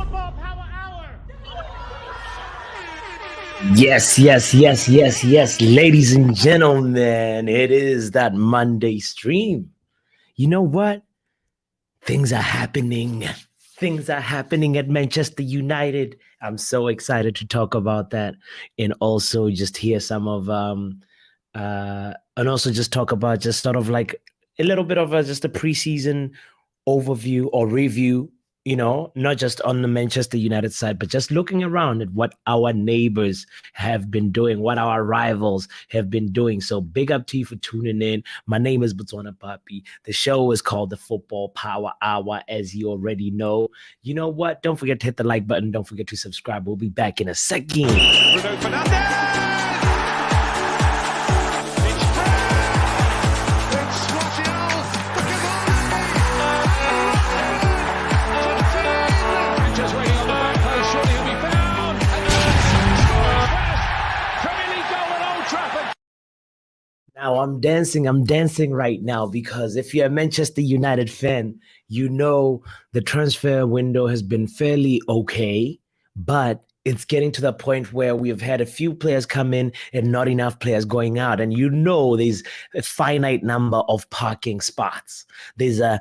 Football Power Hour. Yes. Ladies and gentlemen, it is that Monday stream. You know what? Things are happening. Things are happening at Manchester United. I'm so excited to talk about that and also just hear some of and also just talk about just sort of like a little bit of just a preseason overview or review, not just on the Manchester United side, but just looking around at what our neighbors have been doing, what our rivals have been doing. So big up to you for tuning in. My name is botswanapapi. The show is called the Football Power Hour, as you already know. You know what? Don't forget to hit the like button. Don't forget to subscribe. We'll be back in a second. Bruno Fernandes. Now I'm dancing right now because if you're a Manchester United fan, you know the transfer window has been fairly okay, but it's getting to the point where we have had a few players come in and not enough players going out. And there's a finite number of parking spots. There's a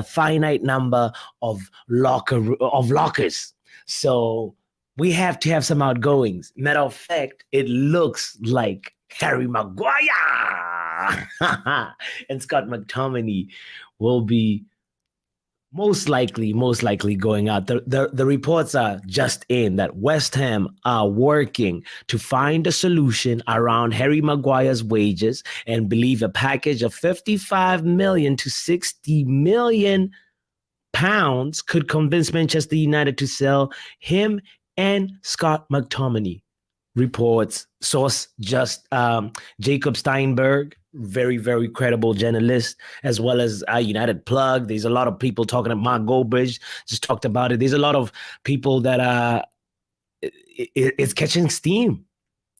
finite number of lockers. So we have to have some outgoings. Matter of fact, it looks like Harry Maguire and Scott McTominay will be most likely going out. The reports are just in that West Ham are working to find a solution around Harry Maguire's wages and believe a package of 55 million to 60 million pounds could convince Manchester United to sell him and Scott McTominay. Reports, source just Jacob Steinberg, very, very credible journalist, as well as United Plug. There's a lot of people talking about Mark Goldbridge, just talked about it. There's a lot of people that it's catching steam.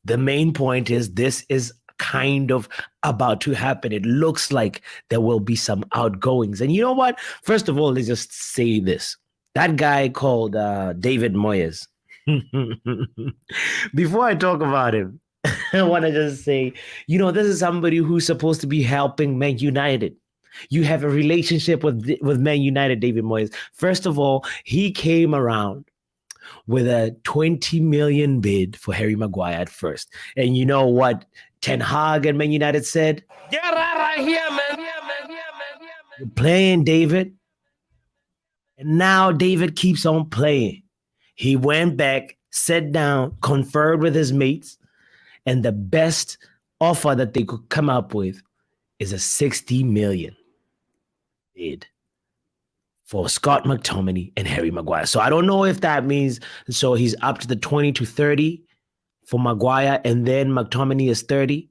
The main point is this is kind of about to happen. It looks like there will be some outgoings. And you know what? First of all, let's just say this. That guy called David Moyes. Before I talk about him, I want to just say, this is somebody who's supposed to be helping Man United. You have a relationship with Man United, David Moyes. First of all, he came around with a 20 million bid for Harry Maguire at first. And you know what Ten Hag and Man United said? Get out of here, man. You're playing, David. And now David keeps on playing. He went back, sat down, conferred with his mates, and the best offer that they could come up with is a 60 million bid for Scott McTominay and Harry Maguire. So I don't know if that means, so he's up to the 20 to 30 for Maguire, and then McTominay is 30.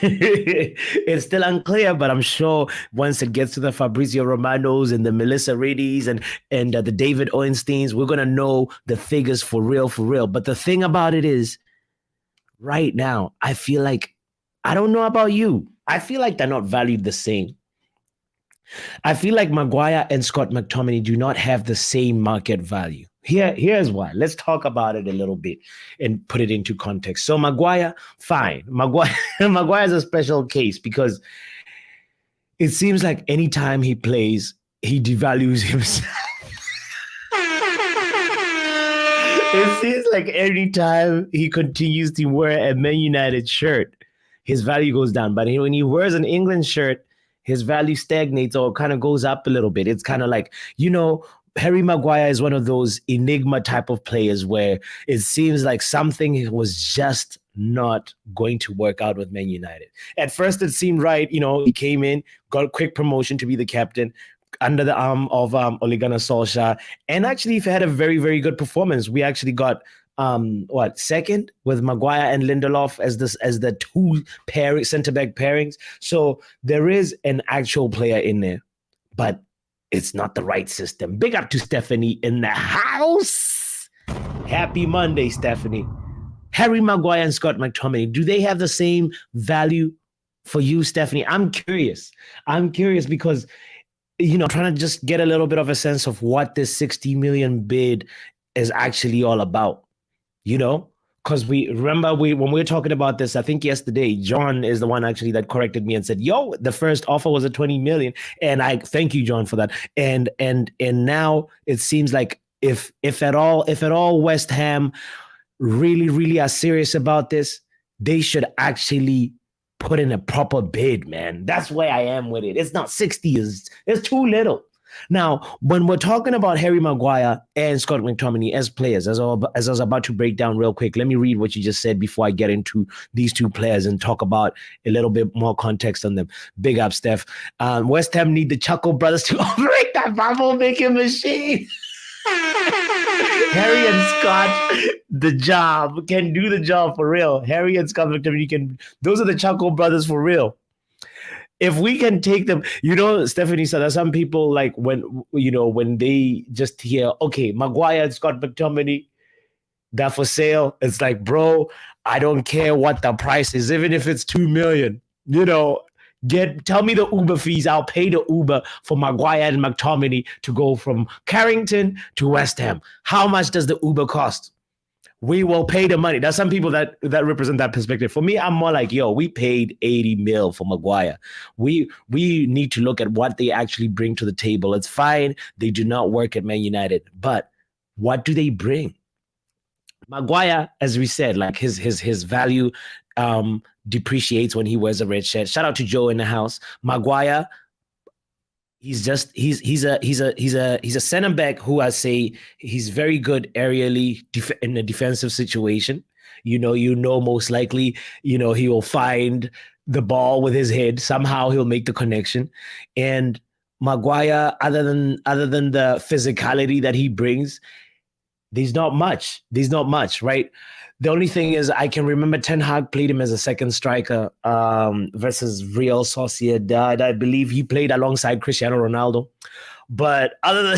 It's still unclear, but I'm sure once it gets to the Fabrizio Romanos and the Melissa Reddys and the David Owensteins, we're going to know the figures for real. But the thing about it is, right now, I feel like, I don't know about you, I feel like they're not valued the same. I feel like Maguire and Scott McTominay do not have the same market value. Here's why. Let's talk about it a little bit and put it into context. So Maguire, fine. Maguire is a special case because it seems like anytime he plays, he devalues himself. It seems like anytime he continues to wear a Man United shirt, his value goes down. But when he wears an England shirt, his value stagnates or kind of goes up a little bit. It's kind of like, Harry Maguire is one of those enigma type of players where it seems like something was just not going to work out with Man United. At first, it seemed right. He came in, got a quick promotion to be the captain under the arm of Ole Gunnar Solskjaer, and actually had a very, very good performance. We actually got second with Maguire and Lindelof as the two center-back pairings. So there is an actual player in there, but it's not the right system. Big up to Stephanie in the house. Happy Monday, Stephanie. Harry Maguire and Scott McTominay, do they have the same value for you, Stephanie? I'm curious because trying to just get a little bit of a sense of what this 60 million bid is actually all about, because when we were talking about this, I think yesterday, John is the one actually that corrected me and said, yo, the first offer was a 20 million. And I thank you, John, for that. And now it seems like if at all West Ham really, really are serious about this, they should actually put in a proper bid, man. That's where I am with it. It's not 60, it's too little. Now, when we're talking about Harry Maguire and Scott McTominay as players, as I was about to break down real quick, let me read what you just said before I get into these two players and talk about a little bit more context on them. Big up, Steph. West Ham need the Chuckle brothers to operate that bubble-making machine. Harry and Scott, can do the job for real. Harry and Scott McTominay those are the Chuckle brothers for real. If we can take them, Stephanie said that some people like when they just hear, okay, Maguire and Scott McTominay, they're for sale. It's like, bro, I don't care what the price is, even if it's 2 million, tell me the Uber fees. I'll pay the Uber for Maguire and McTominay to go from Carrington to West Ham. How much does the Uber cost? We will pay the money. There's some people that represent that perspective. For me, I'm more like, yo, we paid 80 mil for Maguire. We need to look at what they actually bring to the table. It's fine. They do not work at Man United. But what do they bring? Maguire, as we said, like his value depreciates when he wears a red shirt. Shout out to Joe in the house. Maguire, he's a center back who I say he's very good aerially in a defensive situation. Most likely, he will find the ball with his head. Somehow he'll make the connection. And Maguire, other than the physicality that he brings, there's not much, right? The only thing is I can remember Ten Hag played him as a second striker versus Real Sociedad. I believe he played alongside Cristiano Ronaldo. But other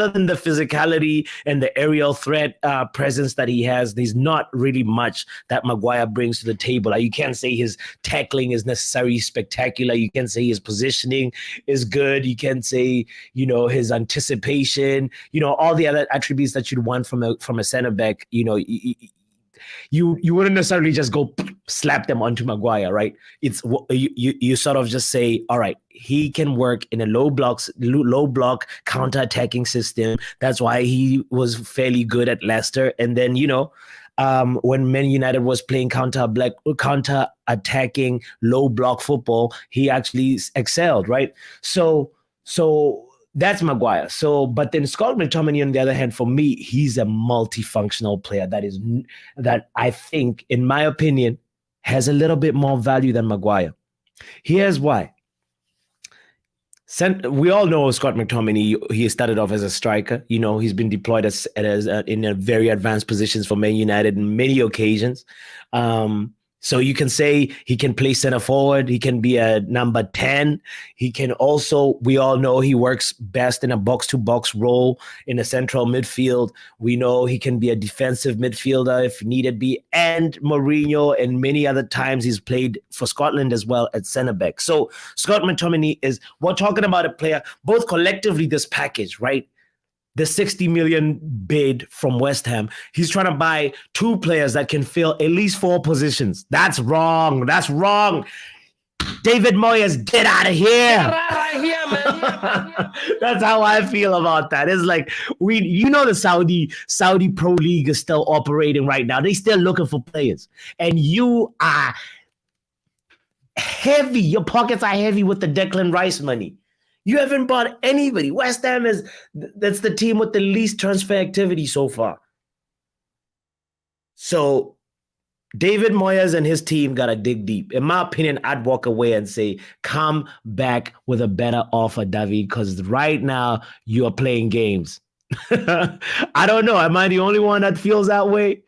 than the physicality and the aerial threat presence that he has, there's not really much that Maguire brings to the table. Like, you can't say his tackling is necessarily spectacular. You can't say his positioning is good. You can't say, his anticipation, all the other attributes that you'd want from a center back, you wouldn't necessarily just go slap them onto Maguire, right? It's you sort of just say, all right, he can work in a low block counter-attacking system. That's why he was fairly good at Leicester. And then, when Man United was playing counter-attacking low block football, he actually excelled, right? So that's Maguire. But then Scott McTominay, on the other hand, for me, he's a multifunctional player that I think, in my opinion, has a little bit more value than Maguire. Here's why. We all know Scott McTominay. He started off as a striker. He's been deployed in a very advanced positions for Man United on many occasions. So you can say he can play center forward. He can be a number 10. He can also, we all know he works best in a box-to-box role in a central midfield. We know he can be a defensive midfielder if needed be. And Mourinho and many other times he's played for Scotland as well at center back. So Scott McTominay we're talking about a player, both collectively this package, right? The 60 million bid from West Ham, he's trying to buy two players that can fill at least 4 positions. That's wrong. David Moyes, get out of here. Get out of here, man. That's how I feel about that. It's like, the Saudi Pro League is still operating right now. They're still looking for players. And you are heavy. Your pockets are heavy with the Declan Rice money. You haven't bought anybody. West Ham that's the team with the least transfer activity so far. So David Moyes and his team got to dig deep. In my opinion, I'd walk away and say, come back with a better offer, David, because right now you are playing games. I don't know. Am I the only one that feels that way?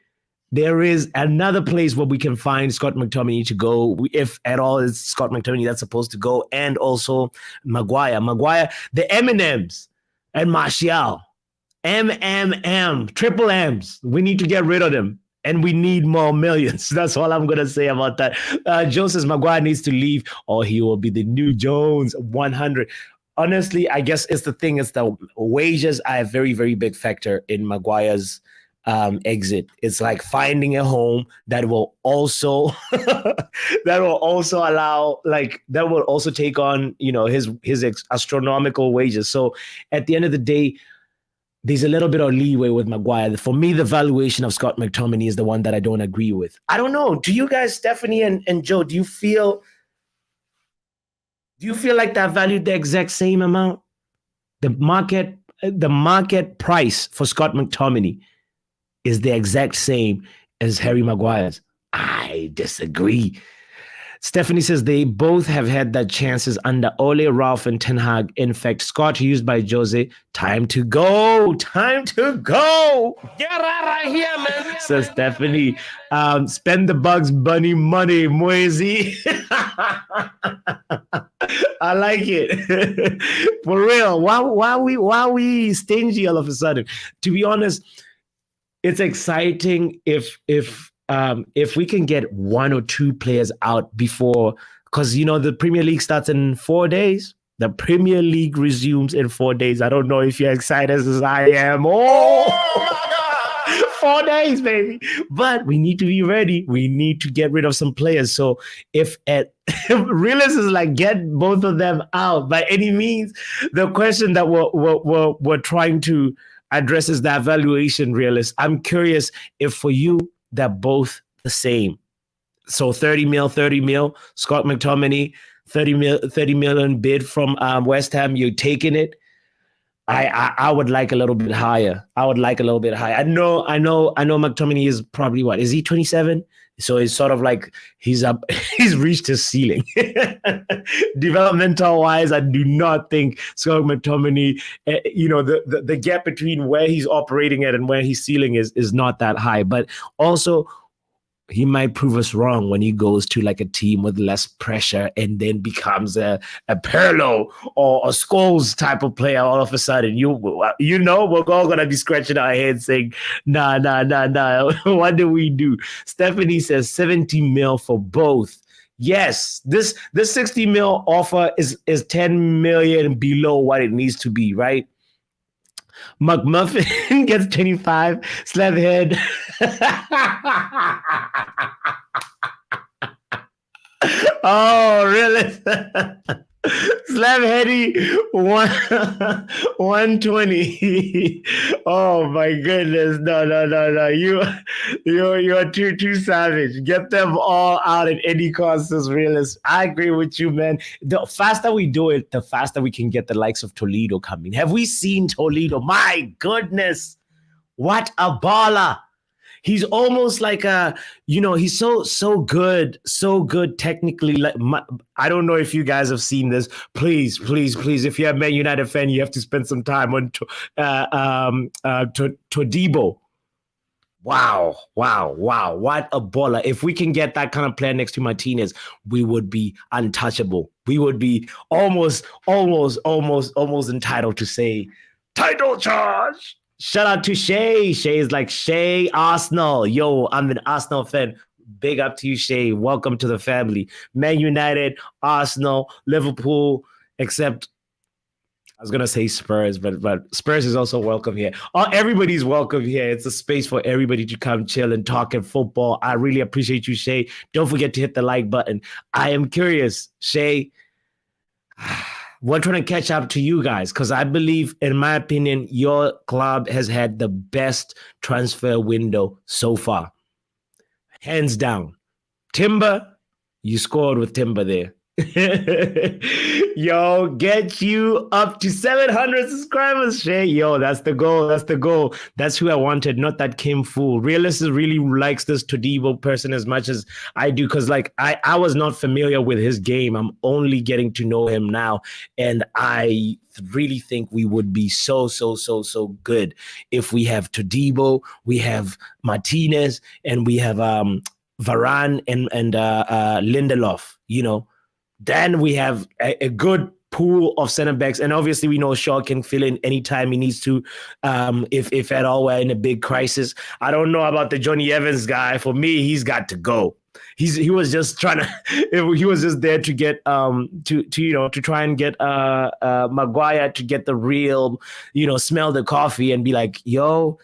There is another place where we can find Scott McTominay to go, if at all it's Scott McTominay that's supposed to go, and also Maguire, the M&Ms and Martial, triple M's. We need to get rid of them, and we need more millions. That's all I'm going to say about that. Joe says Maguire needs to leave, or he will be the new Jones 100. honestly, I guess it's the thing is the wages are a very, very big factor in Maguire's exit. It's like finding a home that will also allow, like, that will also take on, his astronomical wages. So at the end of the day, there's a little bit of leeway with Maguire. For me, the valuation of Scott McTominay is the one that I don't agree with. I don't know. Do you guys, Stephanie and Joe, do you feel like that valued the exact same amount? The market price for Scott McTominay is the exact same as Harry Maguire's. I disagree. Stephanie says they both have had their chances under Ole, Ralph, and Ten Hag. In fact, Scott used by Jose. Time to go. Time to go. Get out of here, man. Says Stephanie. Spend the Bugs Bunny money, Moisey. I like it. For real. Why we stingy all of a sudden? To be honest, it's exciting if we can get one or two players out before, because the Premier League starts in 4 days. The Premier League resumes in 4 days. I don't know if you're excited as I am. Oh my God. 4 days, baby. But we need to be ready. We need to get rid of some players. So if realist is like, get both of them out by any means, the question that we're trying to address is that valuation, realist. I'm curious if for you, they're both the same. So 30 mil, Scott McTominay, 30 million bid from West Ham. You're taking it. I would like a little bit higher. I know McTominay is probably what? Is he 27? So it's sort of like he's reached his ceiling. Developmental wise, I do not think Scott McTominay, the gap between where he's operating at and where he's ceiling is not that high. But also, he might prove us wrong when he goes to like a team with less pressure and then becomes a Pirlo or a Scholes type of player all of a sudden. We're all going to be scratching our heads saying, nah. What do we do? Stephanie says 70 mil for both. Yes, this 60 mil offer is 10 million below what it needs to be, right? McMuffin gets 25. Slabhead. Oh, really? Slabheady 120. Oh my goodness. No. You're too savage. Get them all out at any cost as realist. I agree with you, man. The faster we do it, the faster we can get the likes of Toledo coming. Have we seen Toledo? My goodness. What a baller. He's almost like he's so good technically. Like, I don't know if you guys have seen this. Please, if you're a Man United fan, you have to spend some time on Todibo. Wow, what a baller. If we can get that kind of player next to Martinez, we would be untouchable. We would be almost entitled to say, title charge. Shout out to Shay. Shay is like, Shay, Arsenal. Yo, I'm an Arsenal fan. Big up to you, Shay. Welcome to the family. Man United, Arsenal, Liverpool, except I was going to say Spurs, but Spurs is also welcome here. Everybody's welcome here. It's a space for everybody to come chill and talk and football. I really appreciate you, Shay. Don't forget to hit the like button. I am curious, Shay. We're trying to catch up to you guys because I believe, in my opinion, your club has had the best transfer window so far. Hands down. Timber, you scored with Timber there. Yo, get you up to 700 subscribers, Shay. Yo, that's the goal. That's who I wanted, not that Kim Fool. Realist really likes this Todibo person as much as I do, because like I was not familiar with his game. I'm only getting to know him now, and I really think we would be so good if we have Todibo, we have Martinez, and we have Varane and Lindelof, Then we have a good pool of center backs. And obviously we know Shaw can fill in anytime he needs to, if at all we're in a big crisis. I don't know about the Johnny Evans guy. For me, he's got to go. He was just trying to. He was just there to get to try and get Maguire to get the real, smell the coffee and be like, yo,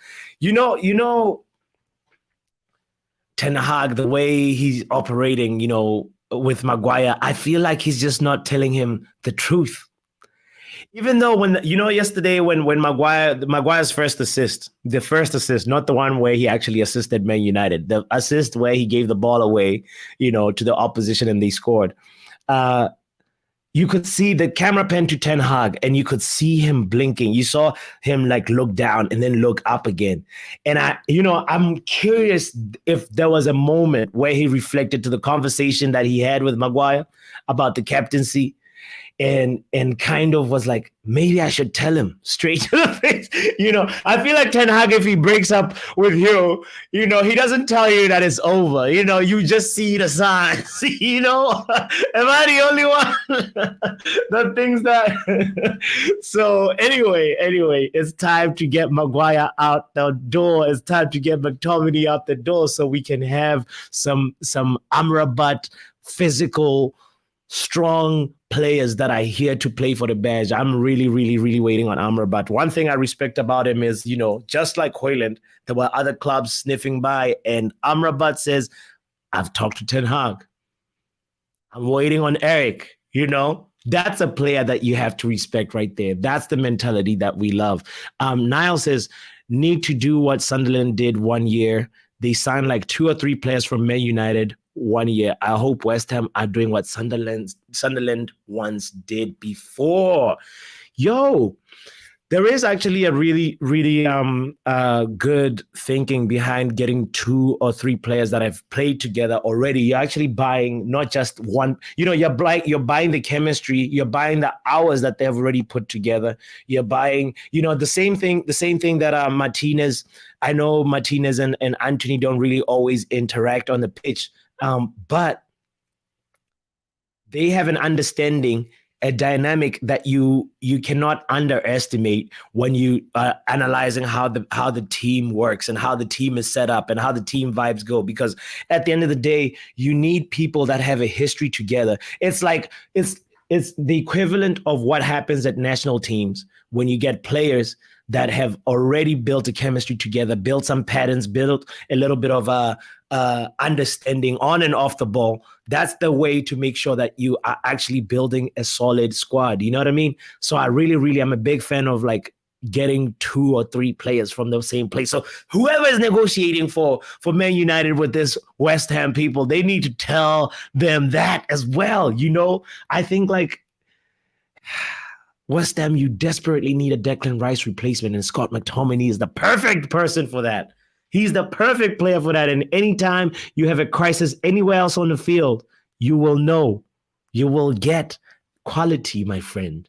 Ten Hag, the way he's operating, with Maguire, I feel like he's just not telling him the truth. Even though yesterday when Maguire's first assist, not the one where he actually assisted Man United, the assist where he gave the ball away, to the opposition and they scored. You could see the camera pan to Ten Hag and you could see him blinking. You saw him like look down and then look up again. And I'm curious if there was a moment where he reflected to the conversation that he had with Maguire about the captaincy and kind of was like, maybe I should tell him straight to the face. I feel like Ten Hag, if he breaks up with you, he doesn't tell you that it's over. You just see the signs. Am I the only one? The things that. So anyway, it's time to get Maguire out the door. It's time to get Mctominay out the door so we can have some Amrabat physical, strong players that are here to play for the badge. I'm really, really, really waiting on Amrabat. One thing I respect about him is, just like Haaland, there were other clubs sniffing by, and Amrabat says, I've talked to Ten Hag. I'm waiting on Erik. That's a player that you have to respect right there. That's the mentality that we love. Niall says, need to do what Sunderland did 1 year. They signed like 2 or 3 players from Man United 1 year. I hope West Ham are doing what Sunderland once did before. Yo, there is actually a really, really good thinking behind getting 2 or 3 players that have played together already. You're actually buying not just one. You're buying the chemistry. You're buying the hours that they've already put together. You're buying, the same thing that Martinez. I know Martinez and Antony don't really always interact on the pitch. But they have an understanding, a dynamic that you cannot underestimate when you are analyzing how the team works and how the team is set up and how the team vibes go. Because at the end of the day, you need people that have a history together. It's like it's the equivalent of what happens at national teams when you get players that have already built a chemistry together, built some patterns, built a little bit of a understanding on and off the ball. That's the way to make sure that you are actually building a solid squad. You know what I mean? So I really, really am a big fan of like getting 2 or 3 players from the same place. So whoever is negotiating for Man United with this West Ham people, they need to tell them that as well. I think like West Ham, you desperately need a Declan Rice replacement, and Scott McTominay is the perfect person for that. He's the perfect player for that. And anytime you have a crisis anywhere else on the field, you will know. You will get quality, my friend.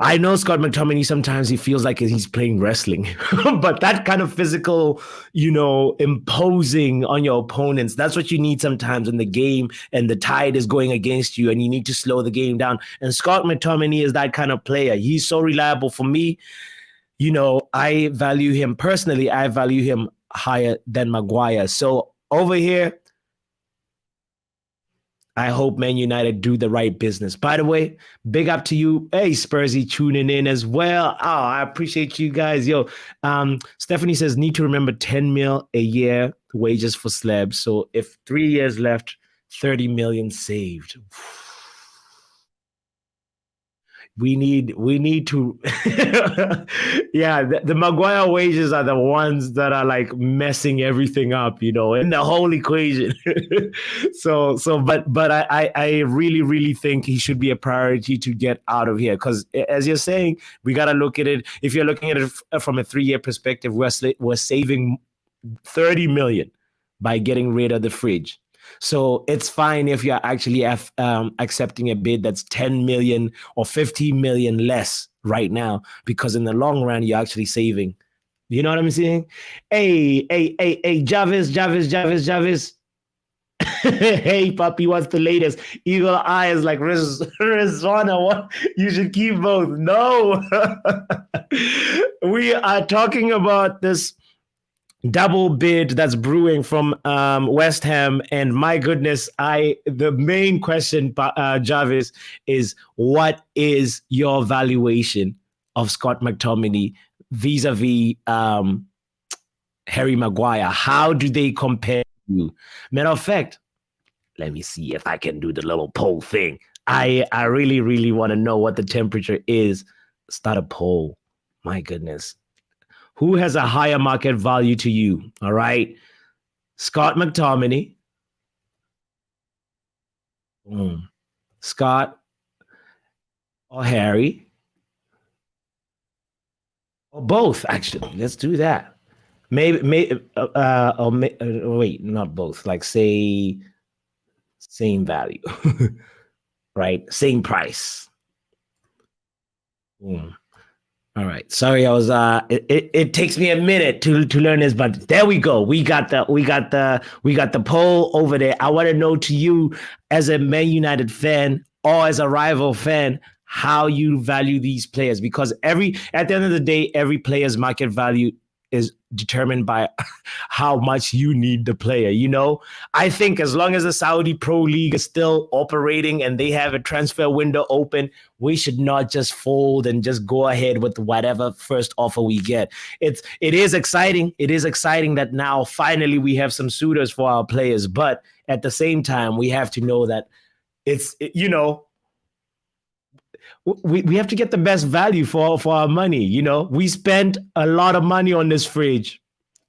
I know Scott McTominay, sometimes he feels like he's playing wrestling. But that kind of physical, imposing on your opponents, that's what you need sometimes in the game and the tide is going against you and you need to slow the game down. And Scott McTominay is that kind of player. He's so reliable for me. I value him personally. I value him higher than Maguire. So over here, I hope Man United do the right business. By the way, big up to you. Hey, Spursy, tuning in as well. Oh, I appreciate you guys. Yo, Stephanie says, need to remember 10 mil a year wages for slabs. So if 3 years left, 30 million saved. We need to, yeah, the Maguire wages are the ones that are like messing everything up, in the whole equation. But I really, really think he should be a priority to get out of here. Because as you're saying, we got to look at it. If you're looking at it from a 3-year perspective, we're saving 30 million by getting rid of the fridge. So it's fine if you're actually accepting a bid that's 10 million or 15 million less right now, because in the long run, you're actually saving. You know what I'm saying? Hey, Jarvis. Hey, puppy, what's the latest? Eagle eyes like Rizwana. What? You should keep both. No. We are talking about this double bid that's brewing from West Ham. And my goodness, the main question, Jarvis, is what is your valuation of Scott McTominay vis-a-vis Harry Maguire? How do they compare you? Matter of fact, let me see if I can do the little poll thing. I really, really want to know what the temperature is. Start a poll. My goodness. Who has a higher market value to you? All right. Scott McTominay. Scott or Harry. Or both, actually. Let's do that. Maybe wait, not both. Like, say, same value, right? Same price. Boom. All right. Sorry, I was it takes me a minute to learn this, but there we go. We got the poll over there. I want to know to you as a Man United fan or as a rival fan how you value these players, because at the end of the day, every player's market value is determined by how much you need the player. You know, I think as long as the Saudi Pro League is still operating and they have a transfer window open, we should not just fold and just go ahead with whatever first offer we get. It is exciting. It is exciting that now finally we have some suitors for our players, but at the same time, we have to know that we have to get the best value for our money. You know, we spent a lot of money on this fridge.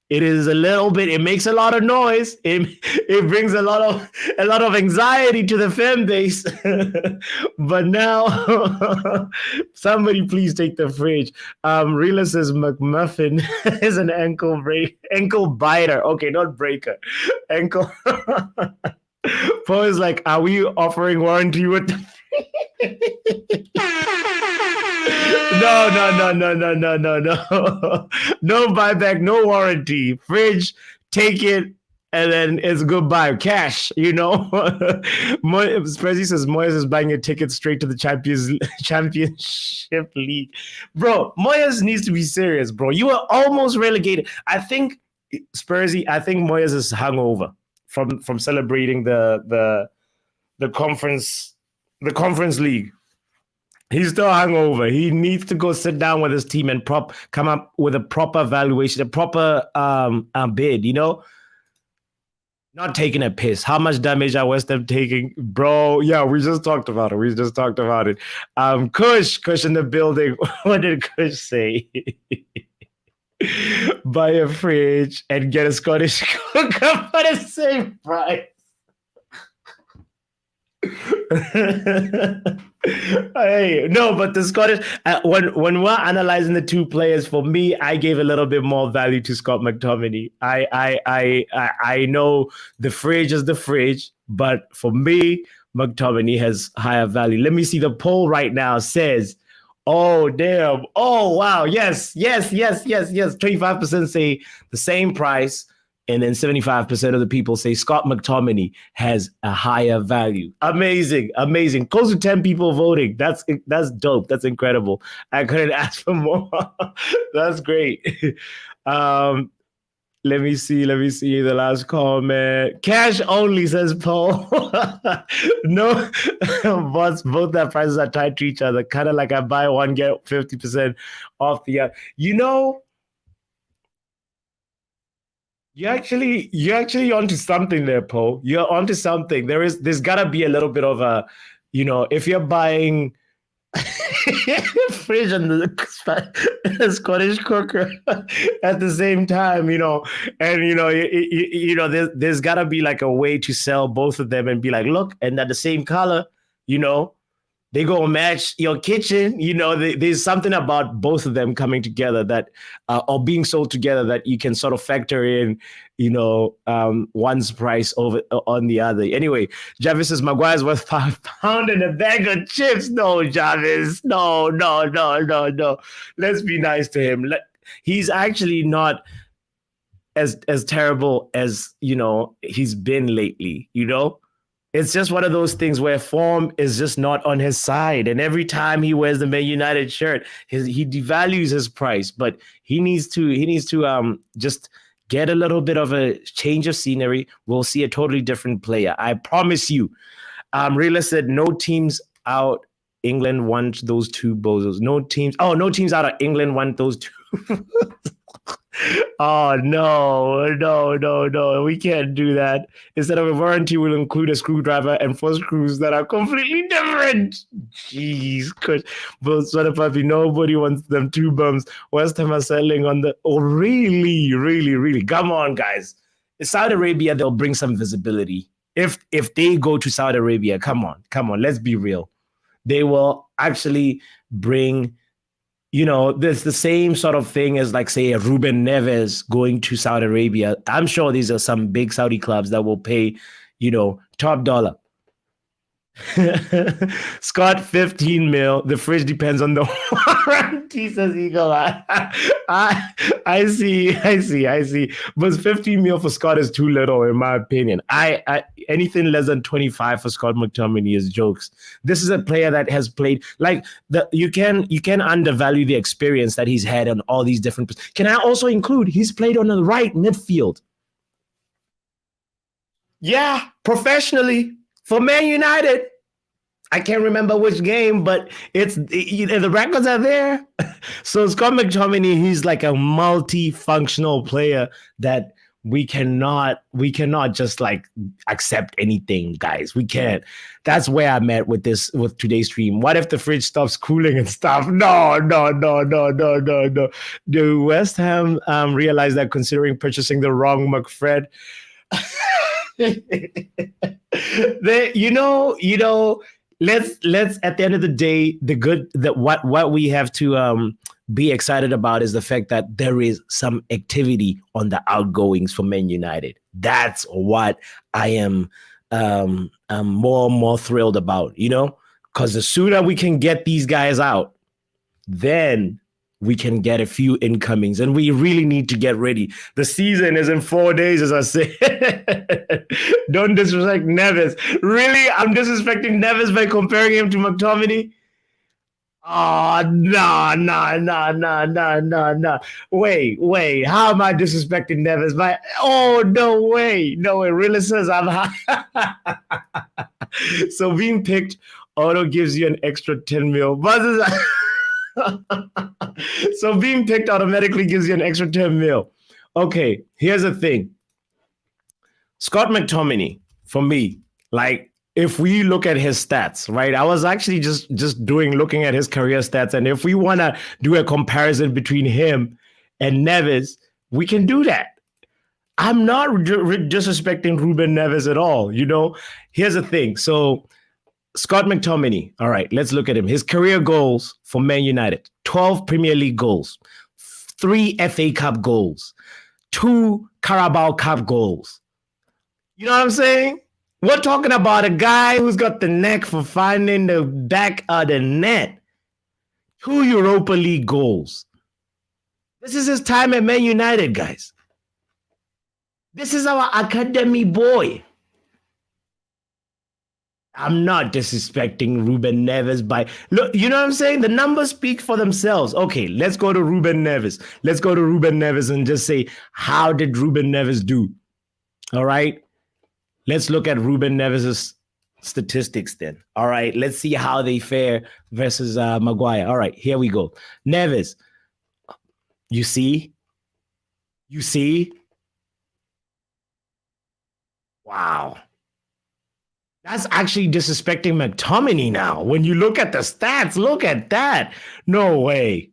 It is it makes a lot of noise. It brings a lot of anxiety to the fan base. But now, somebody please take the fridge. Rila says McMuffin is an ankle biter. Okay, not breaker. Ankle. Paul is like, are we offering warranty with the No. No buyback, no warranty. Fridge, take it, and then it's goodbye. Cash, you know. Sprezzy says Moyes is buying a ticket straight to the Championship League. Bro, Moyes needs to be serious, bro. You are almost relegated. I think Moyes is hungover from celebrating the conference league. He's still hungover. He needs to go sit down with his team and come up with a proper valuation, a proper bid, you know? Not taking a piss. How much damage are West Ham taking? Bro, yeah, we just talked about it. Kush in the building. What did Kush say? Buy a fridge and get a Scottish cooker for the same price. Hey, no, but the Scottish, when we're analyzing the two players, for me, I gave a little bit more value to Scott McTominay. I know the fridge is the fridge, but for me, McTominay has higher value. Let me see the poll right now. Says, oh damn, oh wow, yes. 25% say the same price. And then 75% of the people say Scott McTominay has a higher value. Amazing. Close to 10 people voting. That's dope. That's incredible. I couldn't ask for more. That's great. Let me see the last comment. Cash only, says Paul. No, both their prices are tied to each other. Kind of like I buy one, get 50% off the other. You know, you're actually onto something there, Paul. You're onto something. There's gotta be a little bit of a, you know, if you're buying fridge and the Scottish cooker at the same time, you know, and you know, there's gotta be like a way to sell both of them and be like, look, and at the same color, you know. They go match your kitchen. You know, there's something about both of them coming together that, or being sold together, that you can sort of factor in, you know, one's price over on the other. Anyway, Jarvis says Maguire's worth £5 and a bag of chips. No, Jarvis. No. Let's be nice to him. He's actually not as terrible as, you know, he's been lately, you know? It's just one of those things where form is just not on his side. And every time he wears the Man United shirt, he devalues his price. But he needs to just get a little bit of a change of scenery. We'll see a totally different player. I promise you. Reela said no teams out England want those two bozos. No teams out of England want those two. Oh, no. We can't do that. Instead of a warranty, will include a screwdriver and 4 screws that are completely different. Jeez. Botswanapapi, nobody wants them 2 bums. West Ham are selling on the... Oh, really? Come on, guys. In Saudi Arabia, they'll bring some visibility. If they go to Saudi Arabia, come on. Let's be real. They will actually bring... there's the same sort of thing as, like, say, a Ruben Neves going to Saudi Arabia. I'm sure these are some big Saudi clubs that will pay, top dollar. Scott, 15 mil. The fridge depends on the warranty, says Eagle. I see. But 15 mil for Scott is too little, in my opinion. I anything less than 25 for Scott McTominay is jokes. This is a player that has played you can undervalue the experience that he's had on all these different. Can I also include he's played on the right midfield? Yeah, professionally. For Man United, I can't remember which game, but the records are there. So Scott McTominay, he's like a multifunctional player that we cannot just like accept anything, guys. We can't. That's where I'm at with today's stream. What if the fridge stops cooling and stuff? No. Do West Ham realize that considering purchasing the wrong McFred? Let's at the end of the day, what we have to be excited about is the fact that there is some activity on the outgoings for Man United. That's what I am more and more thrilled about, because the sooner we can get these guys out, then we can get a few incomings, and we really need to get ready. The season is in 4 days, as I say. Don't disrespect Neves. Really? I'm disrespecting Neves by comparing him to McTominay? Oh, no. Wait. How am I disrespecting Neves? No way. It really says I'm... So being picked, auto gives you an extra 10 mil. So being picked automatically gives you an extra 10 mil. Okay, here's the thing. Scott McTominay, for me, like, if we look at his stats, right? I was actually just looking at his career stats, and if we want to do a comparison between him and Neves, we can do that. I'm not disrespecting Ruben Neves at all, Here's the thing. So Scott McTominay, all right, let's look at him. His career goals for Man United: 12 Premier League goals, 3 FA Cup goals, 2 Carabao Cup goals. You know what I'm saying? We're talking about a guy who's got the knack for finding the back of the net. 2 Europa League goals. This is his time at Man United, guys. This is our academy boy. I'm not disrespecting Ruben Neves by... Look, you know what I'm saying? The numbers speak for themselves. Okay, let's go to Ruben Neves. Let's go to Ruben Neves and just say, how did Ruben Neves do? All right? Let's look at Ruben Neves' statistics then. All right, let's see how they fare versus Maguire. All right, here we go. Neves, you see? Wow. That's actually disrespecting McTominay now. When you look at the stats, look at that. No way.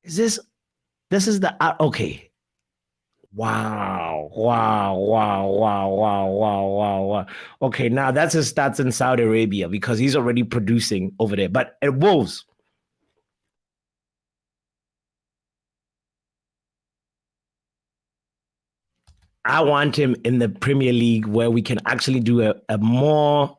This is the, okay. Wow. Okay, now that's his stats in Saudi Arabia because he's already producing over there. But at Wolves, I want him in the Premier League where we can actually do a more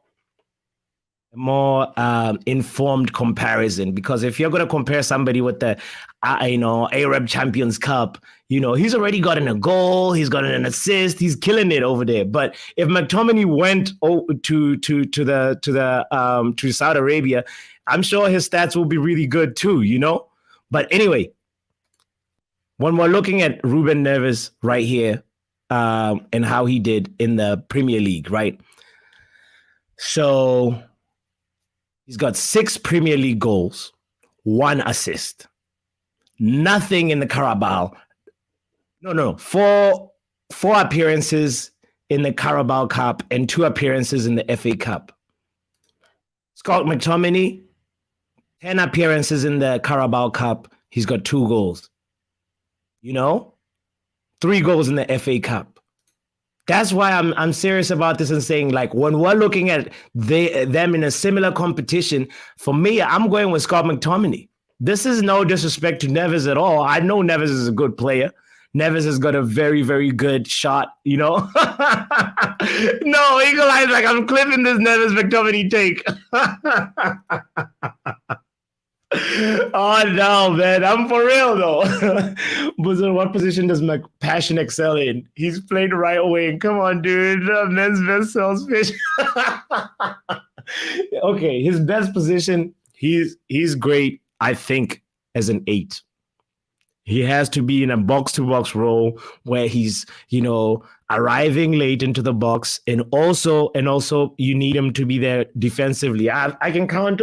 informed comparison. Because if you're going to compare somebody with the Arab Champions Cup, he's already gotten a goal, he's gotten an assist, he's killing it over there. But if McTominay went to Saudi Arabia, I'm sure his stats will be really good too. But anyway, when we're looking at Ruben Neves right here, and how he did in the Premier League, right? So he's got 6 Premier League goals, 1 assist, nothing in the Carabao. No, 4 appearances in the Carabao Cup and 2 appearances in the FA Cup. Scott McTominay, 10 appearances in the Carabao Cup. He's got 2 goals. 3 goals in the FA Cup. That's why I'm serious about this and saying, like, when we're looking at them in a similar competition, for me, I'm going with Scott McTominay. This is no disrespect to Neves at all. I know Neves is a good player. Neves has got a very, very good shot, No, Eagle Eye's like, I'm clipping this Neves McTominay take. Oh, no, man. I'm for real, though. But what position does Passion excel in? He's played right wing. Come on, dude. Men's best sells fish. Okay, his best position, he's great, I think, as an 8. He has to be in a box-to-box role where he's, arriving late into the box, and also you need him to be there defensively. I can count.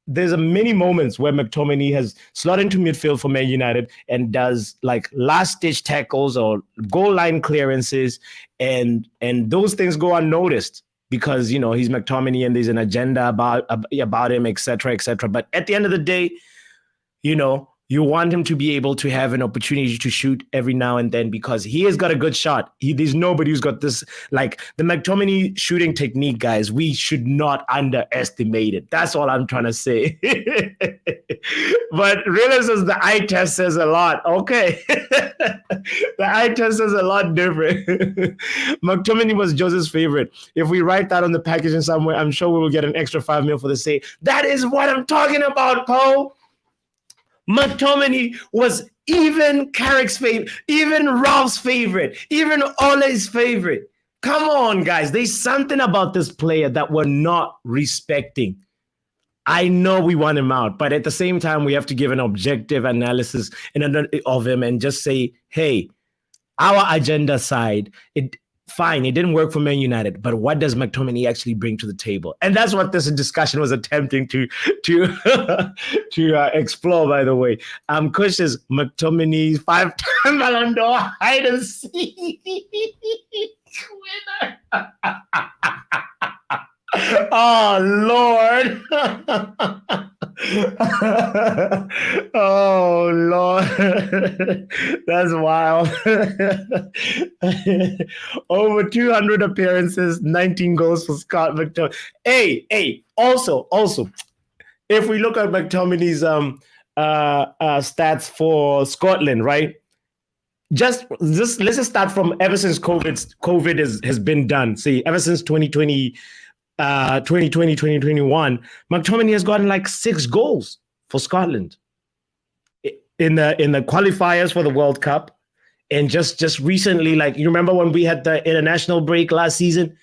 There's many moments where McTominay has slotted into midfield for Man United and does like last-ditch tackles or goal line clearances, and those things go unnoticed because he's McTominay and there's an agenda about him, etc., etc. But at the end of the day, you want him to be able to have an opportunity to shoot every now and then because he has got a good shot. There's nobody who's got this, like the McTominay shooting technique, guys. We should not underestimate it. That's all I'm trying to say. But realize the eye test says a lot. Okay. The eye test says a lot different. McTominay was Jose's favorite. If we write that on the packaging somewhere, I'm sure we will get an extra 5 mil for the say. That is what I'm talking about, Poe. McTominay was even Carrick's favorite, even Ralph's favorite, even Ole's favorite. Come on, guys. There's something about this player that we're not respecting. I know we want him out, but at the same time, we have to give an objective analysis of him and just say, hey, our agenda side, fine, it didn't work for Man United, but what does McTominay actually bring to the table? And that's what this discussion was attempting to explore, by the way. Kush is McTominay's 5-time Ballon d'Or hide and seek winner. Oh, Lord. Oh, Lord. That's wild. Over 200 appearances, 19 goals for Scott McTominay. Hey, also, if we look at McTominay's stats for Scotland, right? Let's just start from ever since COVID has been done. See, ever since 2020, 2021, McTominay has gotten like 6 goals for Scotland in the qualifiers for the World Cup, and just recently, like you remember when we had the international break last season,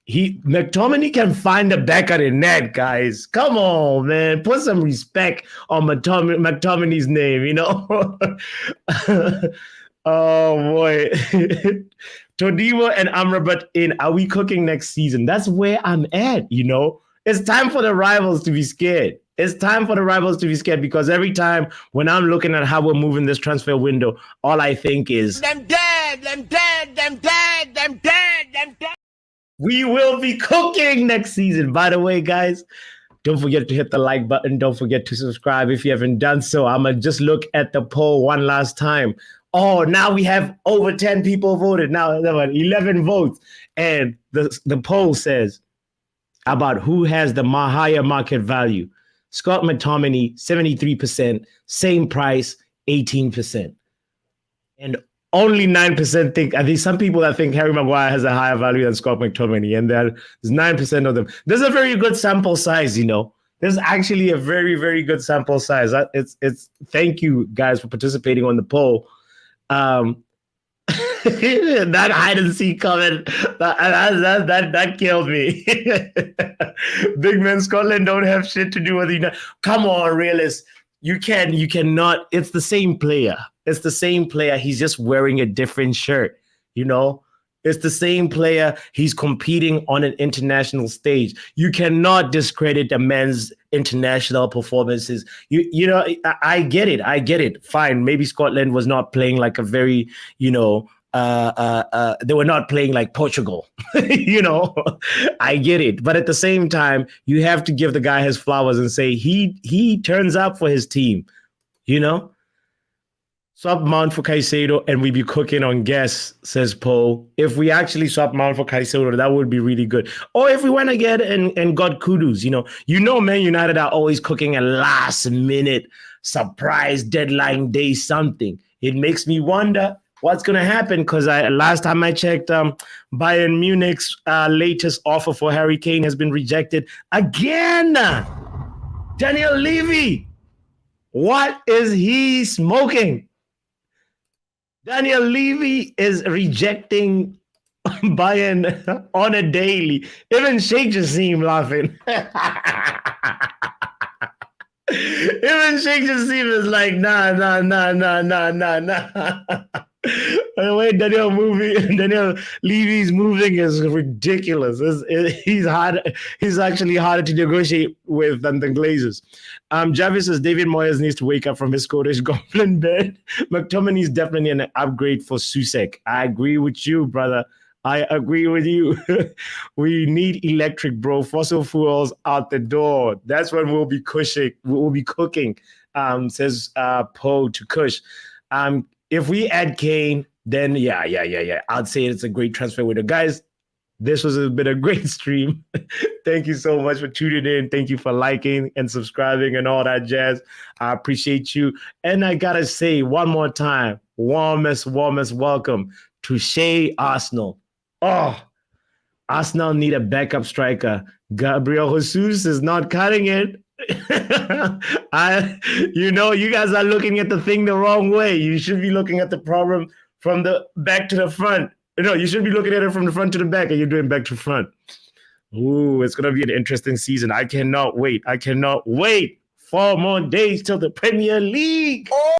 McTominay can find the back of the net, guys. Come on, man, put some respect on McTominay's name, Oh boy. Todibo and Amrabat in. Are we cooking next season? That's where I'm at, It's time for the rivals to be scared. It's time for the rivals to be scared because every time when I'm looking at how we're moving this transfer window, all I think is, them dead. We will be cooking next season. By the way, guys, don't forget to hit the like button. Don't forget to subscribe if you haven't done so. I'm going to just look at the poll one last time. Oh, now we have over 10 people voted. Now 11 votes. And the poll says about who has the higher market value. Scott McTominay, 73%. Same price, 18%. And only 9% think, I think some people that think Harry Maguire has a higher value than Scott McTominay. And there's 9% of them. There's a very good sample size, There's actually a very, very good sample size. It's thank you guys for participating on the poll. That hide and seek comment that killed me. Big men Scotland don't have shit to do with Come on, realists. you cannot. It's the same player. It's the same player. He's just wearing a different shirt. It's the same player. He's competing on an international stage. You cannot discredit a man's international performances. I get it. I get it. Fine. Maybe Scotland was not playing like a very, they were not playing like Portugal. I get it. But at the same time, you have to give the guy his flowers and say he turns up for his team, Swap Mount for Caicedo and we be cooking on gas, says Poe. If we actually swap Mount for Caicedo, that would be really good. Or if we went ahead and got Kudus, Man United are always cooking a last minute surprise deadline day something. It makes me wonder what's going to happen because last time I checked, Bayern Munich's latest offer for Harry Kane has been rejected again. Daniel Levy, what is he smoking? Daniel Levy is rejecting Bayern on a daily. Even Sheikh just seemed laughing. Even Sheikh just seems like, nah. The way Daniel Levy's moving is ridiculous. He's hard. He's actually harder to negotiate with than the Glazers. Jarvis says David Moyes needs to wake up from his Scottish goblin bed. Mctominay is definitely an upgrade for Susek. I agree with you, brother. I agree with you. We need electric, bro. Fossil fuels out the door. That's when we'll be cooking. Says Poe to Kush. If we add Kane, then yeah. I'd say it's a great transfer window. Guys, this has been a great stream. Thank you so much for tuning in. Thank you for liking and subscribing and all that jazz. I appreciate you. And I got to say one more time, warmest welcome to Shea Arsenal. Oh, Arsenal need a backup striker. Gabriel Jesus is not cutting it. You guys are looking at the thing the wrong way. You should be looking at the problem from the back to the front. No, you should be looking at it from the front to the back, and you're doing back to front. Ooh, it's going to be an interesting season. I cannot wait. 4 more days till the Premier League.